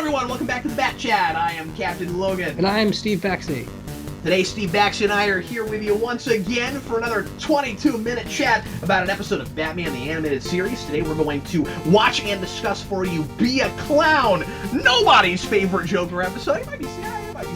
everyone, welcome back to the Bat Chat. I am Captain Logan. And I am Steve Baxi. Today, Steve Baxi and I are here with you once again for another 22-minute chat about an episode of Batman the Animated Series. Today we're going to watch and discuss for you Be a Clown, nobody's favorite Joker episode. It might be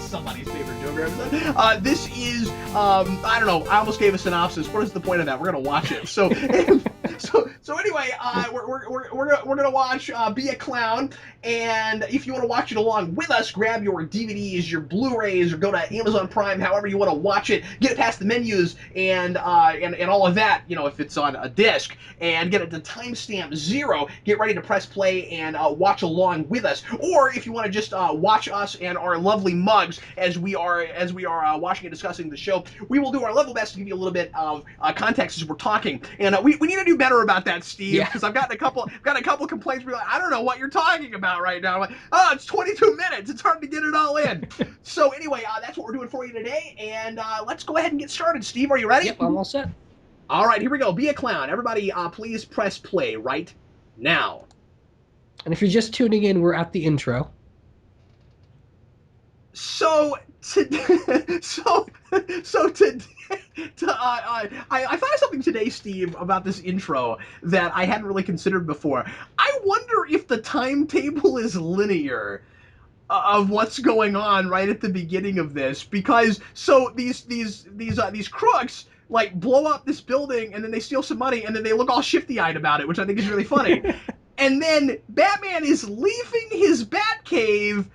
somebody's favorite Joker episode. This is, I don't know, I almost gave a synopsis. What is the point of that? We're going to watch it. So anyway, we're gonna watch Be a Clown, and if you want to watch it along with us, grab your DVDs, your Blu-rays, or go to Amazon Prime, however you want to watch it. Get it past the menus and all of that. You know, if it's on a disc, and get it to timestamp 0. Get ready to press play and watch along with us. Or if you want to just watch us and our lovely mugs as we are watching and discussing the show, we will do our level best to give you a little bit of context as we're talking. And we need to do better about that, Steve, because I've gotten a couple complaints where like, I don't know what you're talking about right now. I'm like, oh, it's 22 minutes. It's hard to get it all in. So anyway, that's what we're doing for you today, and let's go ahead and get started. Steve, are you ready? Yep, I'm all set. All right, here we go. Be a Clown. Everybody, please press play right now. And if you're just tuning in, we're at the intro. So today, I thought of something today, Steve, about this intro that I hadn't really considered before. I wonder if the timetable is linear of what's going on right at the beginning of this, because these crooks like blow up this building and then they steal some money and then they look all shifty-eyed about it, which I think is really funny. And then Batman is leaving his Batcave,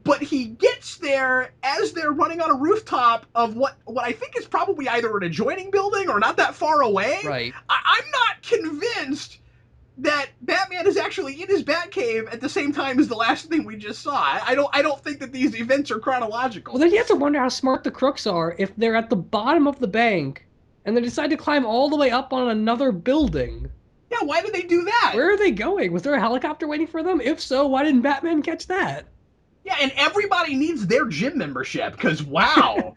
but he gets there as they're running on a rooftop of what I think is probably either an adjoining building or not that far away. Right. I'm not convinced that Batman is actually in his Batcave at the same time as the last thing we just saw. I don't think that these events are chronological. Well, then you have to wonder how smart the crooks are if they're at the bottom of the bank and they decide to climb all the way up on another building. Yeah, why did they do that? Where are they going? Was there a helicopter waiting for them? If so, why didn't Batman catch that? Yeah, and everybody needs their gym membership, because wow.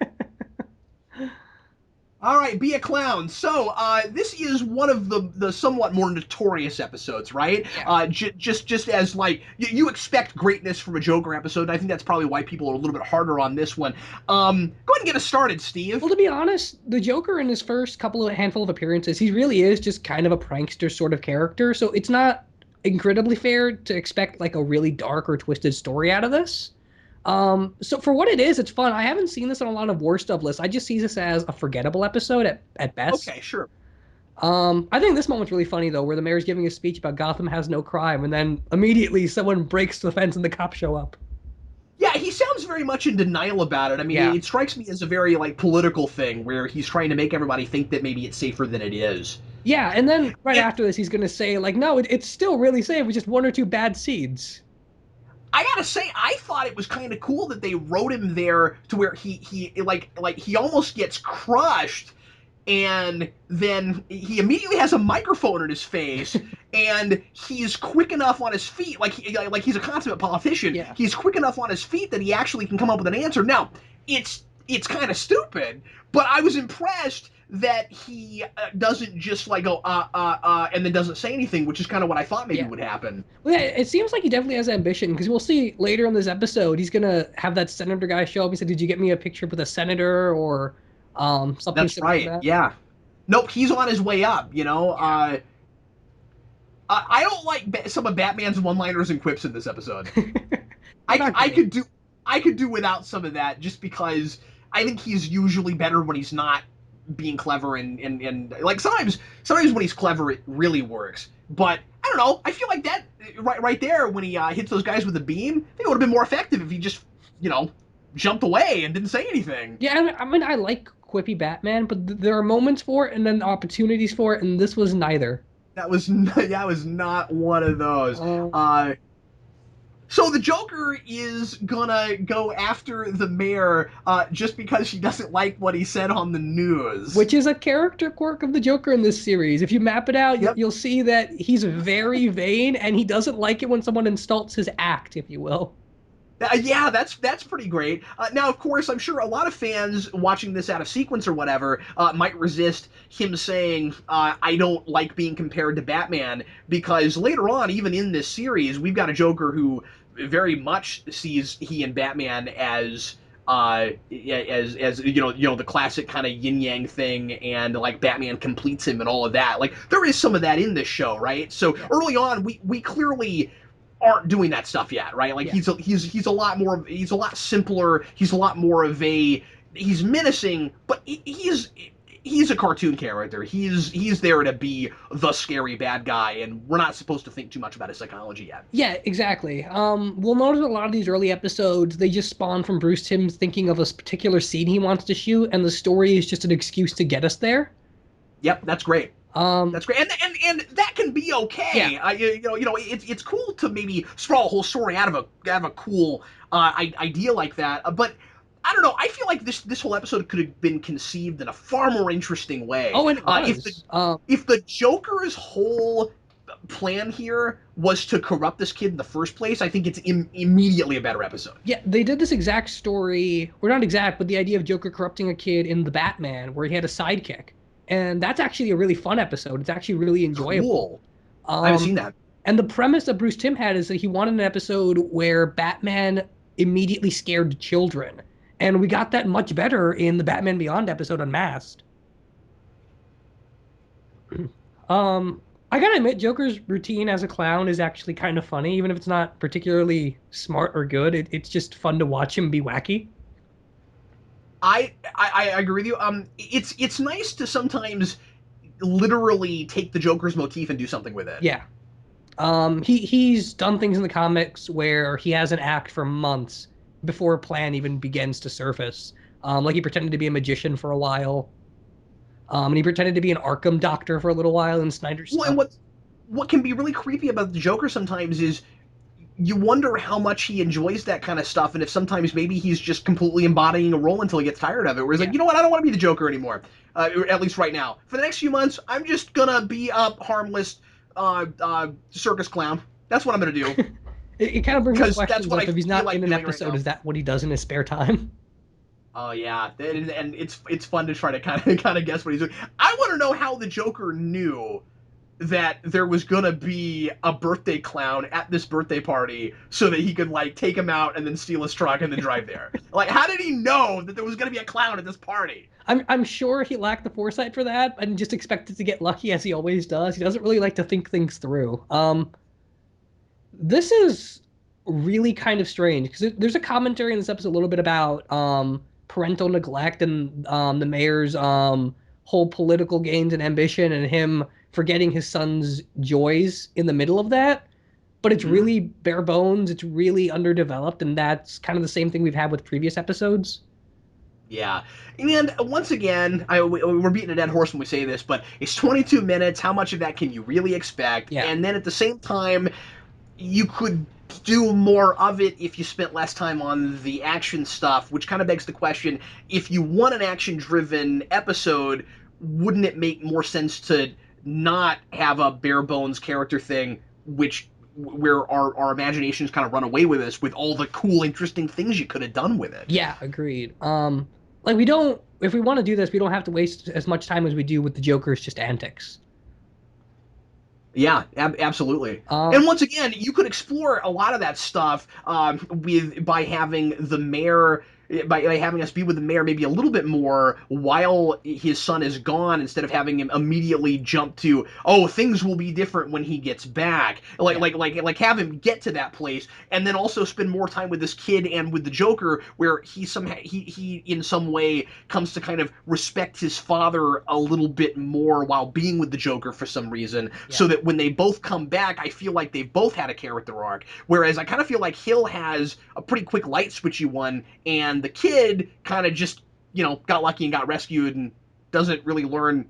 All right, Be a Clown. So, this is one of the somewhat more notorious episodes, right? Yeah. Just as, like, you expect greatness from a Joker episode. I think that's probably why people are a little bit harder on this one. Go ahead and get us started, Steve. Well, to be honest, the Joker in his first handful of appearances, he really is just kind of a prankster sort of character, so it's not incredibly fair to expect, like, a really dark or twisted story out of this. So for what it is, it's fun. I haven't seen this on a lot of worst of lists. I just see this as a forgettable episode at best. Okay, sure. I think this moment's really funny, though, where the mayor's giving a speech about Gotham has no crime, and then immediately someone breaks the fence and the cops show up. Yeah, he sounds very much in denial about it. I mean, It strikes me as a very, like, political thing where he's trying to make everybody think that maybe it's safer than it is. Yeah, and then after this, he's going to say, like, no, it's still really safe with just 1 or 2 bad seeds. I gotta say, I thought it was kind of cool that they wrote him there to where he almost gets crushed, and then he immediately has a microphone in his face, and he's quick enough on his feet, like he's a consummate politician. Yeah. He's quick enough on his feet that he actually can come up with an answer. Now, it's kind of stupid, but I was impressed that he doesn't just like go and then doesn't say anything, which is kind of what I thought maybe would happen. Well, yeah, it seems like he definitely has ambition, because we'll see later in this episode he's gonna have that senator guy show up. He said, "Did you get me a picture with a senator or something?" That's right. Like that? Yeah. Nope. He's on his way up. You know. Yeah. I don't like some of Batman's one-liners and quips in this episode. I could do without some of that, just because I think he's usually better when he's not being clever and like sometimes when he's clever it really works, but I don't know, I feel like that right there when he hits those guys with a beam, I think it would have been more effective if he just jumped away and didn't say anything. Yeah, I mean I like quippy Batman, but there are moments for it and then opportunities for it, and this was neither. That was not one of those. So the Joker is gonna go after the mayor just because she doesn't like what he said on the news. Which is a character quirk of the Joker in this series. If you map it out, you'll see that he's very vain, and he doesn't like it when someone insults his act, if you will. Yeah, that's pretty great. Now, of course, I'm sure a lot of fans watching this out of sequence or whatever might resist him saying, I don't like being compared to Batman, because later on, even in this series, we've got a Joker who very much sees he and Batman as the classic kind of yin yang thing, and like Batman completes him and all of that. Like there is some of that in this show, right? So early on, we clearly aren't doing that stuff yet, right? Like he's a lot more, he's a lot simpler. He's a lot more of a, he's menacing, but he's a cartoon character. He's there to be the scary bad guy, and we're not supposed to think too much about his psychology yet. Yeah, exactly. We'll notice a lot of these early episodes, they just spawn from Bruce Timm thinking of a particular scene he wants to shoot, and the story is just an excuse to get us there. Yep, that's great. That's great, and that can be okay. Yeah. It's cool to maybe sprawl a whole story out of a cool idea like that, but I don't know. I feel like this whole episode could have been conceived in a far more interesting way. Oh, and it was. If the Joker's whole plan here was to corrupt this kid in the first place, I think it's immediately a better episode. Yeah, they did this exact story, or not exact, but the idea of Joker corrupting a kid in the Batman, where he had a sidekick. And that's actually a really fun episode. It's actually really enjoyable. Cool. I haven't seen that. And the premise that Bruce Timm had is that he wanted an episode where Batman immediately scared children. And we got that much better in the Batman Beyond episode Unmasked. I gotta admit, Joker's routine as a clown is actually kind of funny, even if it's not particularly smart or good. It's just fun to watch him be wacky. I agree with you. It's nice to sometimes literally take the Joker's motif and do something with it. Yeah. He's done things in the comics where he has an act for months before a plan even begins to surface. Like he pretended to be a magician for a while. And he pretended to be an Arkham doctor for a little while in Snyder's stuff. And what can be really creepy about the Joker sometimes is you wonder how much he enjoys that kind of stuff, and if sometimes maybe he's just completely embodying a role until he gets tired of it, where he's like, you know what, I don't want to be the Joker anymore, at least right now. For the next few months, I'm just gonna be a harmless circus clown. That's what I'm gonna do. It kind of brings up questions like if he's not in an episode, right, is that what he does in his spare time? Oh yeah, and it's fun to try to kind of guess what he's doing. I want to know how the Joker knew that there was gonna be a birthday clown at this birthday party so that he could like take him out and then steal his truck and then drive there. Like, how did he know that there was gonna be a clown at this party? I'm sure he lacked the foresight for that and just expected to get lucky as he always does. He doesn't really like to think things through. This is really kind of strange because there's a commentary in this episode a little bit about parental neglect and the mayor's whole political gains and ambition and him forgetting his son's joys in the middle of that. But it's really bare bones. It's really underdeveloped. And that's kind of the same thing we've had with previous episodes. Yeah. And once again, we're beating a dead horse when we say this, but it's 22 minutes. How much of that can you really expect? Yeah. And then at the same time, you could do more of it if you spent less time on the action stuff, which kind of begs the question, if you want an action-driven episode, wouldn't it make more sense to not have a bare bones character thing, where our imaginations kind of run away with us with all the cool, interesting things you could have done with it? Yeah, agreed. If we want to do this, we don't have to waste as much time as we do with the Joker's just antics. Yeah, absolutely. And once again, you could explore a lot of that stuff by having the mayor, by having us be with the mayor maybe a little bit more while his son is gone, instead of having him immediately jump to, oh, things will be different when he gets back. Like have him get to that place, and then also spend more time with this kid and with the Joker, where he in some way comes to kind of respect his father a little bit more while being with the Joker for some reason, so that when they both come back, I feel like they've both had a character arc. Whereas I kind of feel like Hill has a pretty quick light switchy one, and the kid kind of just, got lucky and got rescued and doesn't really learn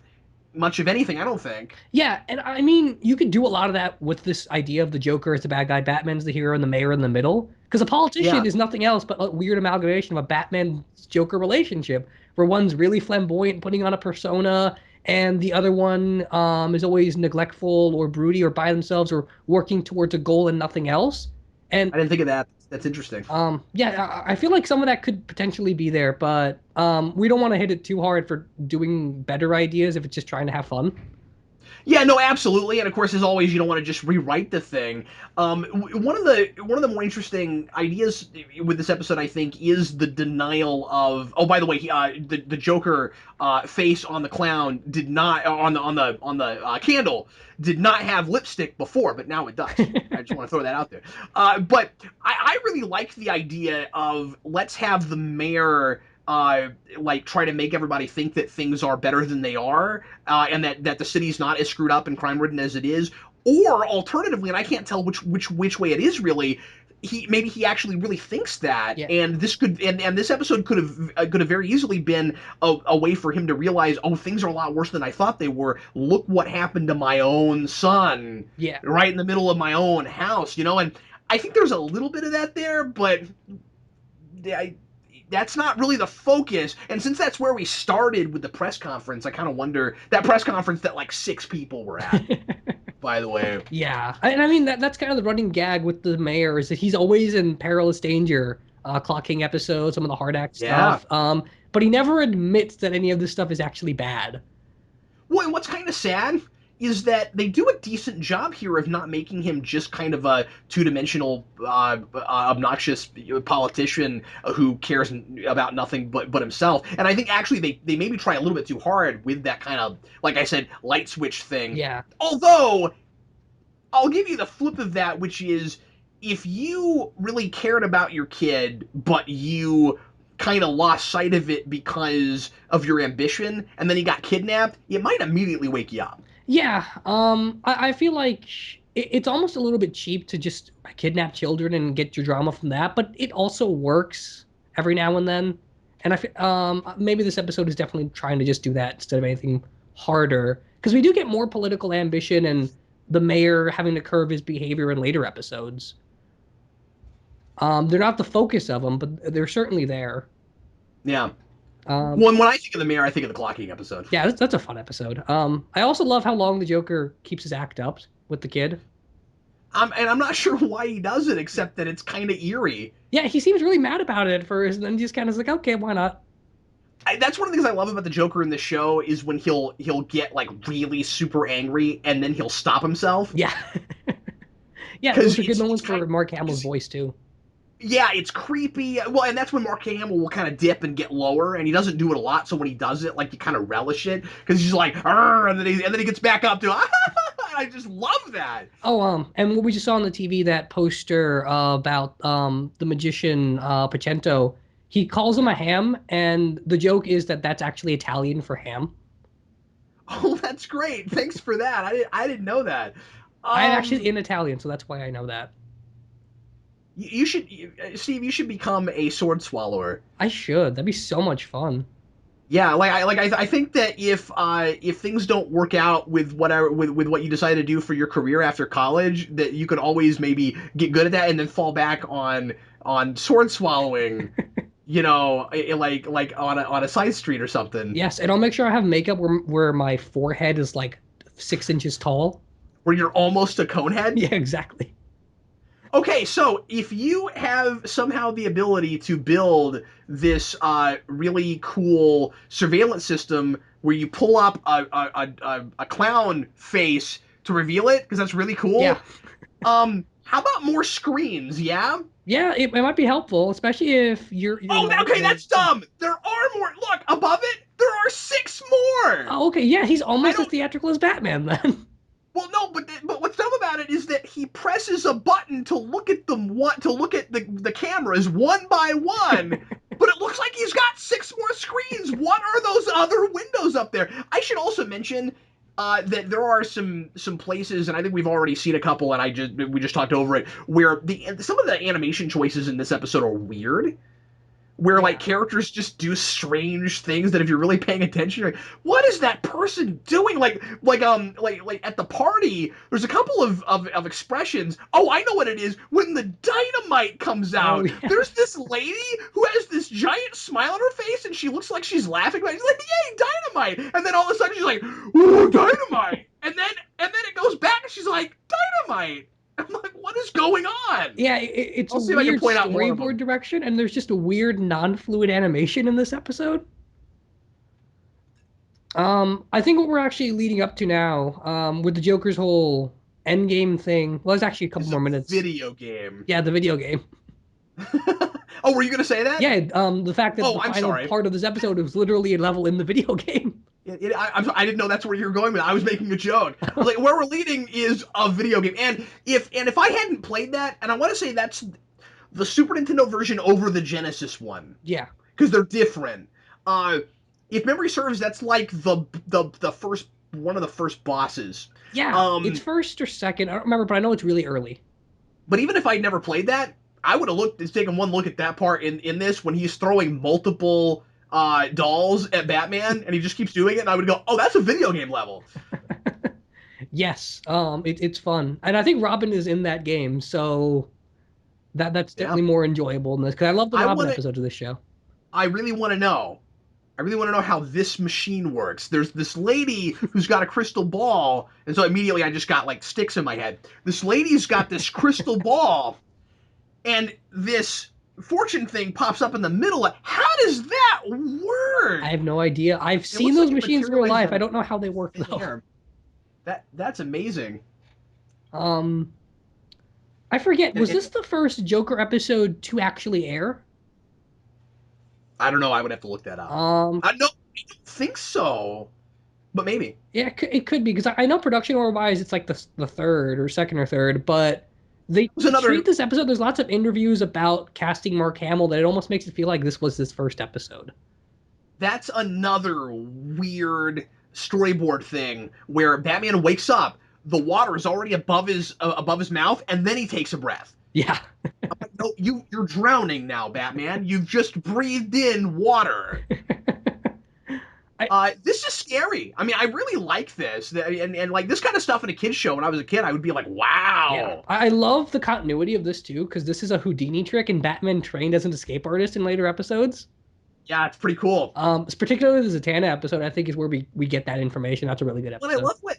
much of anything, I don't think. Yeah, and I mean, you could do a lot of that with this idea of the Joker as the bad guy, Batman's the hero, and the mayor in the middle. Because a politician is nothing else but a weird amalgamation of a Batman-Joker relationship, where one's really flamboyant, putting on a persona, and the other one is always neglectful or broody or by themselves or working towards a goal and nothing else. And I didn't think of that. That's interesting. Yeah, I feel like some of that could potentially be there, but we don't want to hit it too hard for doing better ideas if it's just trying to have fun. Yeah, no, absolutely, and of course, as always, you don't want to just rewrite the thing. One of the more interesting ideas with this episode, I think, is the denial of. Oh, by the way, the Joker face on the clown did not on the candle did not have lipstick before, but now it does. I just want to throw that out there. But I really like the idea of let's have the mayor like try to make everybody think that things are better than they are, and that the city's not as screwed up and crime ridden as it is. Or alternatively, and I can't tell which way it is really. He actually really thinks that, Yeah. and this episode could have very easily been a way for him to realize, oh, things are a lot worse than I thought they were. Look what happened to my own son, Yeah. right in the middle of my own house, and I think there's a little bit of that there, but that's not really the focus. And since that's where we started with the press conference, I kind of wonder that press conference that like 6 people were at, by the way. Yeah, and I mean that's kind of the running gag with the mayor is that he's always in perilous danger, clocking episodes, some of the hard act Yeah. stuff. But he never admits that any of this stuff is actually bad. Well, and what's kind of sad is that they do a decent job here of not making him just kind of a two-dimensional, obnoxious politician who cares about nothing but himself. And I think actually they maybe try a little bit too hard with that kind of, like I said, light switch thing. Yeah. Although, I'll give you the flip of that, which is if you really cared about your kid, but you kind of lost sight of it because of your ambition, and then he got kidnapped, it might immediately wake you up. Yeah, I feel like it's almost a little bit cheap to just kidnap children and get your drama from that, but it also works every now and then. And maybe this episode is definitely trying to just do that instead of anything harder, because we do get more political ambition and the mayor having to curb his behavior in later episodes. They're not the focus of them, but they're certainly there. Yeah. Um, When I think of the mayor, I think of the clocking episode. yeah, that's a fun episode. I also love how long the Joker keeps his act up with the kid. And I'm not sure why he does it, except that it's kind of eerie. Yeah, he seems really mad about it at first, and then just kind of like, okay, why not? That's one of the things I love about the Joker in the show is when he'll get like really super angry and then he'll stop himself. Yeah. Yeah, those are good moments for Mark Hamill's voice too. Yeah, it's creepy. Well, and that's when Mark Hamill will kind of dip and get lower, and he doesn't do it a lot. So when he does it, like you kind of relish it because he's like, and then he gets back up to. I just love that. Oh, and what we just saw on the TV, that poster about the magician Pacento, he calls him a ham, and the joke is that that's actually Italian for ham. Oh, that's great. Thanks for that. I didn't know that. I'm actually in Italian, so that's why I know that. You should, Steve. You should become a sword swallower. I should. That'd be so much fun. Yeah, I think that if things don't work out with whatever with what you decide to do for your career after college, that you could always maybe get good at that and then fall back on sword swallowing. Like on a side street or something. Yes, and I'll make sure I have makeup where my forehead is like 6 inches tall. Where you're almost a conehead? Yeah, exactly. Okay, so if you have somehow the ability to build this really cool surveillance system where you pull up a clown face to reveal it, because that's really cool. Yeah. How about more screens? Yeah. Yeah, it might be helpful, especially if you're Oh, okay, that's dumb. There are more. Look above it. There are 6 more. Oh, okay, yeah, he's almost as theatrical as Batman then. Well, no, but what's dumb about it is that he presses a button to look at the cameras one by one, but it looks like he's got 6 more screens. What are those other windows up there? I should also mention that there are some places, and I think we've already seen a couple, and we just talked over it, where some of the animation choices in this episode are weird. Where like characters just do strange things that if you're really paying attention, you're like, what is that person doing? Like at the party, there's a couple of expressions. Oh, I know what it is. When the dynamite comes out, there's this lady who has this giant smile on her face, and she looks like she's laughing. She's like, "Yay, dynamite!" And then all of a sudden she's like, "Ooh, dynamite!" And then it goes back, and she's like, "Dynamite!" I'm like, what is going on? Yeah, it's I'll a see if I can weird point out more of storyboard them. direction, and there's just a weird non-fluid animation in this episode. I think what we're actually leading up to now, with the Joker's whole endgame thing, well, there's actually a couple It's a more minutes. video game. Yeah, the video game. Oh, were you gonna say that? Yeah, the fact that Oh, the I'm final sorry. part of this episode was literally a level in the video game. I didn't know that's where you were going with it. I was making a joke. I was like, where we're leading is a video game, and if I hadn't played that, and I want to say that's the Super Nintendo version over the Genesis one, Yeah. because they're different. Uh, if memory serves, that's like the first one of the first bosses. Yeah, it's Um, first or second. I don't remember, but I know it's really early. but even if I'd never played that, I would have taken one look at that part in this when he's throwing multiple dolls at Batman, and he just keeps doing it, and I would go, oh, that's a video game level. Yes, it's fun, and I think Robin is in that game, so that's Yeah, definitely more enjoyable than this. Because I love the I Robin want to. episodes of this show. I really want to know. I really want to know how this machine works. There's this lady who's got a crystal ball, and so immediately I just got like sticks in my head. This lady's got this crystal ball, and this fortune thing pops up in the middle. How does that I work? have no idea. I've It seen looks those like it machines in real materializes life. I out of don't know how they work thin though. air. That's amazing. Um, I forget. And, Was this the first Joker episode to actually air? I don't know. I would have to look that up. Um, I don't think so, but maybe. yeah, it could be because I know production order wise, it's like the third or second or third, but they There's another. treat this episode. There's lots of interviews about casting Mark Hamill that it almost makes it feel like this was his first episode. That's another weird storyboard thing where Batman wakes up, the water is already above his mouth, and then he takes a breath. Yeah. No, you're drowning now, Batman. You've just breathed in water. This is scary. I mean, I really like this, and like this kind of stuff in a kids show. When I was a kid, I would be like, Yeah, "Wow." I love the continuity of this too, because this is a Houdini trick, and Batman trained as an escape artist in later episodes. Yeah, it's pretty cool. Particularly the Zatanna episode, I think is where we get that information. That's a really good Well, I episode. love what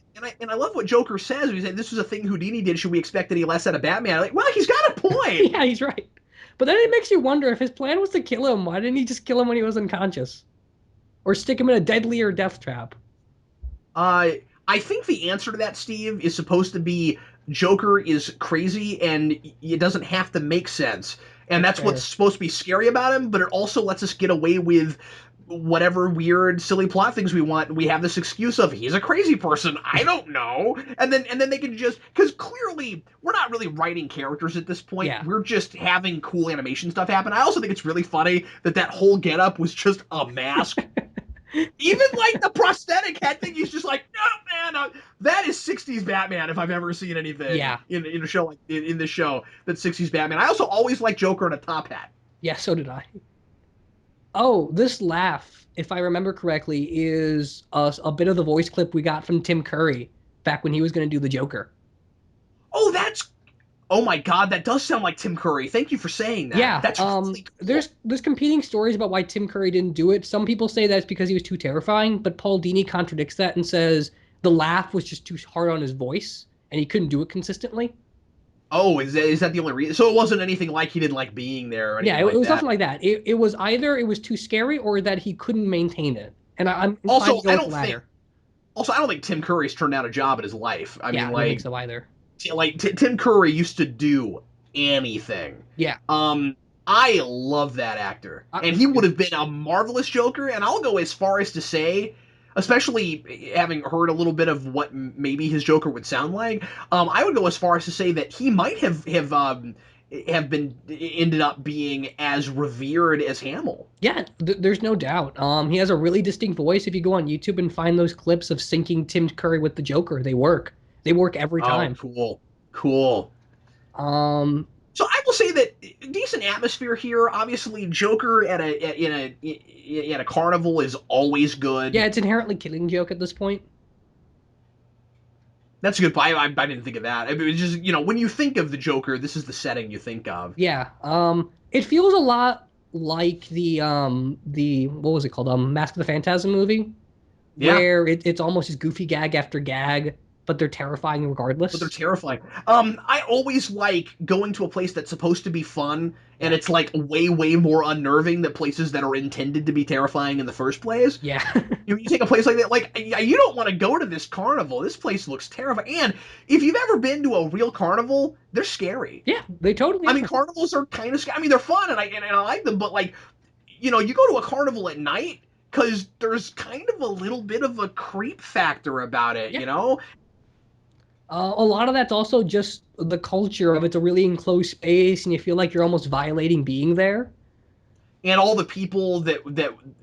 I love what Joker says. He said this was a thing Houdini did. Should we expect any less out of Batman? Like, well, he's got a point. Yeah, he's right. But then it makes you wonder if his plan was to kill him. Why didn't he just kill him when he was unconscious, or stick him in a deadlier death trap? I think the answer to that, Steve, is supposed to be Joker is crazy and it doesn't have to make sense. And that's what's Fair. supposed to be scary about him, but it also lets us get away with whatever weird, silly plot things we want. We have this excuse of he's a crazy person. I don't know. And then they can just because clearly we're not really writing characters at this point. Yeah. We're just having cool animation stuff happen. I also think it's really funny that whole getup was just a mask. Even like the prosthetic head thing, he's just like, no man, that is '60s Batman if I've ever seen anything. Yeah. In a show like in this show that's '60s Batman. I also always like Joker in a top hat. Yeah, so did I. Oh, this laugh, if I remember correctly, is a bit of the voice clip we got from Tim Curry back when he was going to do the Joker. Oh, oh my god, that does sound like Tim Curry. Thank you for saying that. Yeah, That's really cool. there's competing stories about why Tim Curry didn't do it. Some people say that's because he was too terrifying, but Paul Dini contradicts that and says the laugh was just too hard on his voice and he couldn't do it consistently. Oh, is that the only reason? So it wasn't anything like he didn't like being there or anything Yeah, it like was that. nothing like that. It was either it was too scary or that he couldn't maintain it. And I'm Also, inclined to go I with don't the think latter. I don't think Tim Curry's turned down a job in his life. I Yeah, mean, I don't think so either. Tim Curry used to do anything. Yeah. I love that actor, and he would have been a marvelous Joker. And I'll go as far as to say, especially having heard a little bit of what maybe his Joker would sound like, I would go as far as to say that he might have been ended up being as revered as Hamill. Yeah, there's no doubt. He has a really distinct voice. If you go on YouTube and find those clips of syncing Tim Curry with the Joker, they work. They work every time. Oh, cool. Um, So I will say that decent atmosphere here. Obviously, Joker in a carnival is always good. yeah, it's inherently Killing Joke at this point. That's a good. I didn't think of that. I mean, it's just when you think of the Joker, this is the setting you think of. Yeah. It feels a lot like the what was it called? Mask of the Phantasm movie, Yeah. where it's almost just goofy gag after gag. but they're terrifying regardless. But they're terrifying. I always like going to a place that's supposed to be fun, and Yeah. it's like way, way more unnerving than places that are intended to be terrifying in the first place. Yeah. You take a place like that, like you don't want to go to this carnival. This place looks terrifying. And if you've ever been to a real carnival, they're scary. Yeah, they totally I are. mean, carnivals are kind of scary. I mean, they're fun, and I like them, but like, you go to a carnival at night because there's kind of a little bit of a creep factor about it. Yeah. A lot of that's also just the culture of it's a really enclosed space, and you feel like you're almost violating being there. And all the people that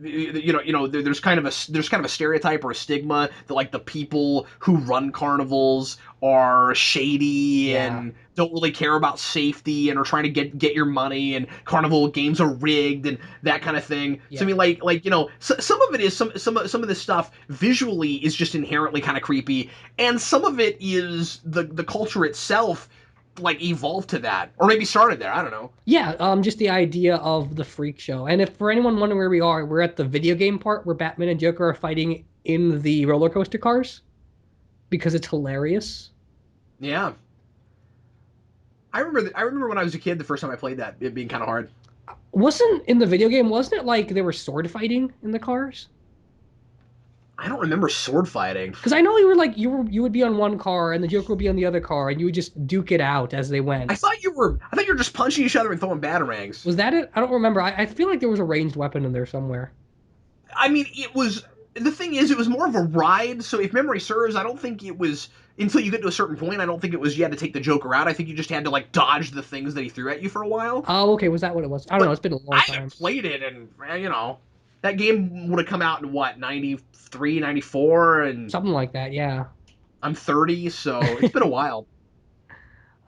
there's kind of a stereotype or a stigma that like the people who run carnivals are shady Yeah. and don't really care about safety and are trying to get your money, and carnival games are rigged and that kind of thing. Yeah. So I mean, some of it is some of this stuff visually is just inherently kind of creepy, and some of it is the culture itself like evolved to that, or maybe started there. I don't know. Yeah, just the idea of the freak show. And if for anyone wondering where we are, we're at the video game part where Batman and Joker are fighting in the roller coaster cars because it's hilarious. Yeah. I remember when I was a kid, the first time I played that, it being kind of hard. Wasn't in the video game, wasn't it like they were sword fighting in the cars? I don't remember sword fighting. Because I know you would be on one car and the Joker would be on the other car and you would just duke it out as they went. I thought you were just punching each other and throwing batarangs. Was that it? I don't remember. I feel like there was a ranged weapon in there somewhere. I mean, the thing is, it was more of a ride. So if memory serves, I don't think it was until you get to a certain point. I don't think it was you had to take the Joker out. I think you just had to like dodge the things that he threw at you for a while. Oh, okay. Was that what it was? I don't know. It's been a long I time. haven't played it, and that game would have come out in what, 93, 94, and Something like that. Yeah. I'm 30, so it's been a while.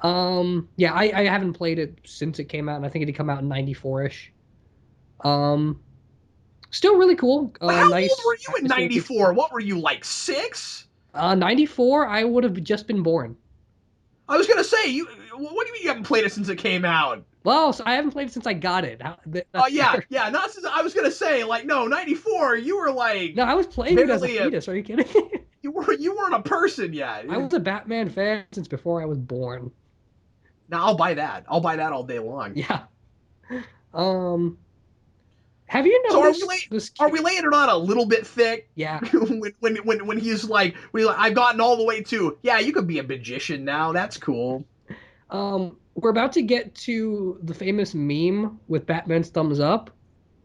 Yeah, I haven't played it since it came out, and I think it did come out in 94-ish. Still really cool. How Nice. old were you in 94? What were you, like 6? 94, I would have just been born. I was gonna say, what do you mean you haven't played it since it came out? Well, so I haven't played it since I got it. Oh yeah, not since I was gonna say, like, no, 94, you were like No, I was playing it as a barely fetus. Are you kidding? you weren't a person yet. I was a Batman fan since before I was born. Now I'll buy that. I'll buy that all day long. Yeah. Have you So noticed are we laying it on a little bit thick? Yeah. when he's like, I've gotten all the way to, yeah, you could be a magician now. That's cool. We're about to get to the famous meme with Batman's thumbs up.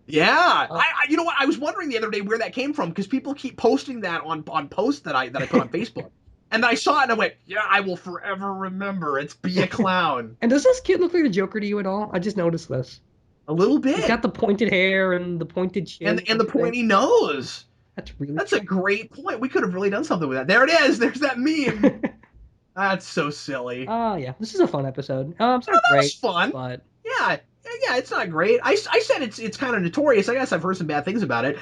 Yeah, you know what? I was wondering the other day where that came from, because people keep posting that on posts that I put on Facebook, and I saw it and I went, yeah, I will forever remember. It's Be a Clown. And does this kid look like the Joker to you at all? I just noticed this. A little bit. He's got the pointed hair and the pointed chin and the pointy nose. That's a great point. We could have really done something with that. There it is. There's that meme. That's so silly. Oh yeah, this is a fun episode. It's not that great, was fun. but yeah, it's not great. I said it's kind of notorious. I guess I've heard some bad things about it.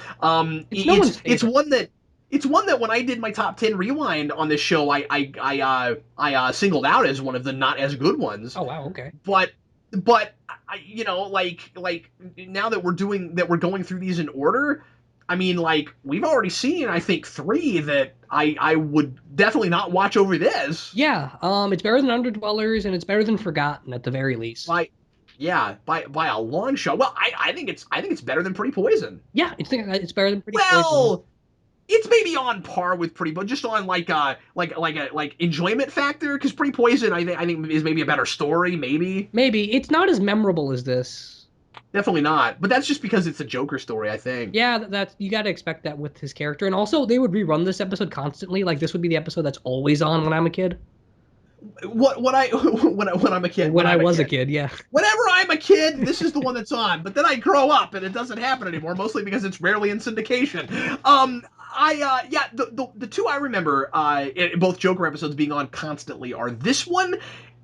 It's one that when I did my top 10 rewind on this show, I singled out as one of the not as good ones. Oh wow, okay. But like now that we're going through these in order, I mean, like, we've already seen, I think, 3 that I would definitely not watch over this. Yeah, it's better than Underdwellers, and it's better than Forgotten at the very least. By a long shot. Well, I think it's better than Pretty Poison. Yeah, it's better than Pretty Poison. Well, it's maybe on par with Pretty, but just on like enjoyment factor, because Pretty Poison I think is maybe a better story. Maybe it's not as memorable as this. Definitely not, but that's just because it's a Joker story, I think. Yeah, that's you got to expect that with his character, and also they would rerun this episode constantly. Like this would be the episode that's always on when I'm a kid. When I'm a kid. When I was a kid, yeah. Whenever I'm a kid, this is the one that's on. But then I grow up and it doesn't happen anymore, mostly because it's rarely in syndication. The 2 I remember, both Joker episodes being on constantly, are this one.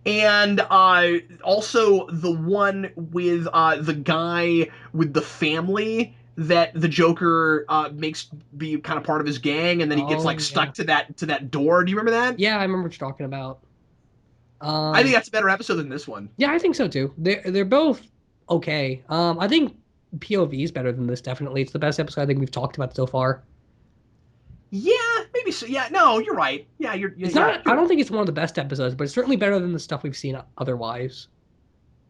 And also the one with the guy with the family that the Joker makes be kind of part of his gang, and then he gets stuck to that door. Do you remember that? Yeah, I remember what you're talking about. I think that's a better episode than this one. Yeah, I think so too. They're both okay. I think POV is better than this. Definitely, it's the best episode I think we've talked about so far. Yeah, maybe so. Yeah, no, you're right. Yeah, you're. It's not. I don't think it's one of the best episodes, but it's certainly better than the stuff we've seen otherwise.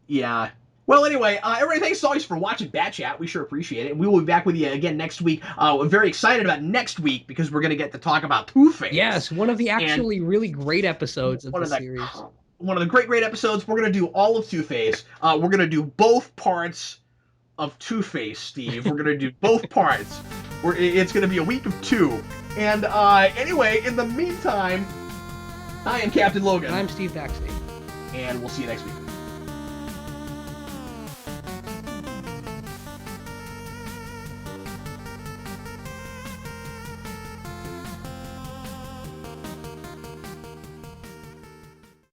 Yeah. Well, anyway, everybody, thanks as always for watching Bat Chat. We sure appreciate it. And we will be back with you again next week. I'm very excited about next week because we're going to get to talk about Two-Face. Yes, one of the actually really great episodes of the series. One of the great episodes. We're going to do all of Two-Face. We're going to do both parts of Two-Face, Steve. We're going to do both parts. It's going to be a week of 2. And anyway, in the meantime, I am Captain Logan. And I'm Steve Baxi. And we'll see you next week.